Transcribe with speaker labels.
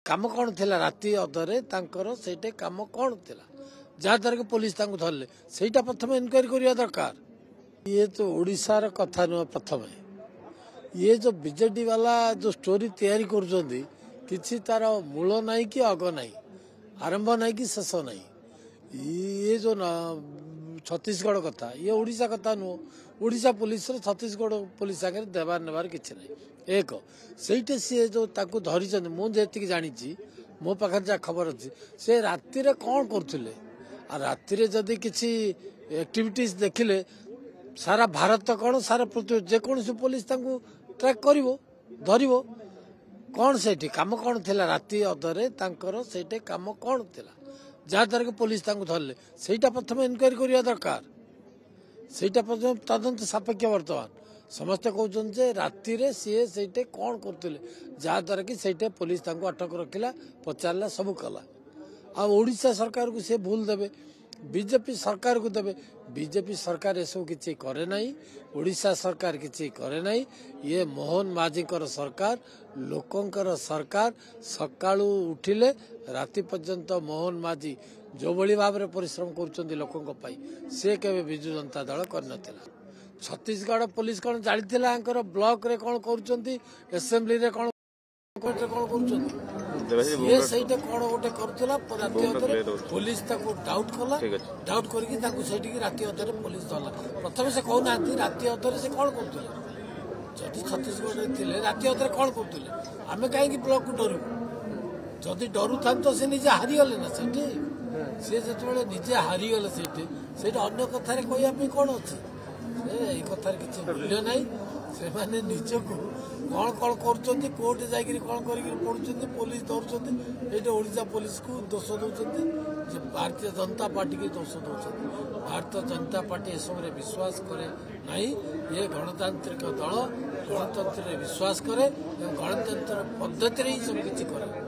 Speaker 1: काम कौन थिला राति अधरे तांकर सेटे काम कौन थिला जहाँद्वारा कि पुलिस धरले सेटा प्रथम इनक्वारी करवा दरकार। ये तो ओडिशार कथा नुह प्रथम ये जो बीजेडी वाला जो स्टोरी तैयारी करुँच किसी तार मूल नाई कि अग नाई आरंभ नाई कि शेष नाई ये जो छत्तीसगढ़ कथा ये ओडिशा कथा नुह ओडिशा पुलिस छत्तीसगढ़ पुलिस आगे देवार नेबार किसी ना एक सहीटे सी जो धरी मुझे जानी मो पाखे जहाँ खबर अच्छी से राति कौन करुले राति जदि किसी एक्टिविटीज देखिले सारा भारत कौन सारा पृथ्वी जेकोसी पुलिस ट्रैक कर धर कौन से काम कौन थिला राति अधरे तांकर सेटे काम कौन थिला जहाँद्वारा कि पुलिस धरले सेटा प्रथम इनक्वारी करवा दरकार। सेटा प्रथम तदंत सापेक्ष वर्तमान समस्ते कहते राति सी से कौन करते जहाँद्वारा कि सेटे पुलिस अटक रखिला पचारा सब कला आड़शा सरकार को सी भूल देवे बीजेपी सरकार को देवे बीजेपी सरकार ये सब किसी करे नहीं ओडिशा सरकार किसी करे नहीं ये मोहन माझी सरकार लोकंकर सरकार सकाळू उठिले राति पर्यंत मोहन माझी जो भली भाव में परिश्रम कर लोकों से केवे विजु जनता दल कर छत्तीसगढ़ पुलिस कौन जानी ब्लॉक रे कौन कर एसेम्बली रे कौन सहीटे कौन गोटे करुला राति अधरे पुलिस डाउट कला डाउट करके राति अधरे पुलिस धरला प्रथम से कहना राति अधरे से कौन करुले जदि छत्तीसगढ़ थे राति अधरे कौन करुले आम कहीं ब्लॉक को डरू जदि डरू था तो से निजे हारीगले ना से जो निजे हारीगले से अन्य कथार कहवाई कौन अच्छे ये कथार किसी मूल्य ना से निजक कौन कौन कर कोर्ट जाकि कौन कर पड़ुं पुलिस धरुंच ये ओडिशा पुलिस को दोष दौरान भारतीय जनता पार्टी की दोष दौरान भारतीय जनता पार्टी ए सब विश्वास करे नहीं ये गणतांत्रिक दल गणतंत्र विश्वास करे गणतंत्र पद्धति ही सब किसी करे।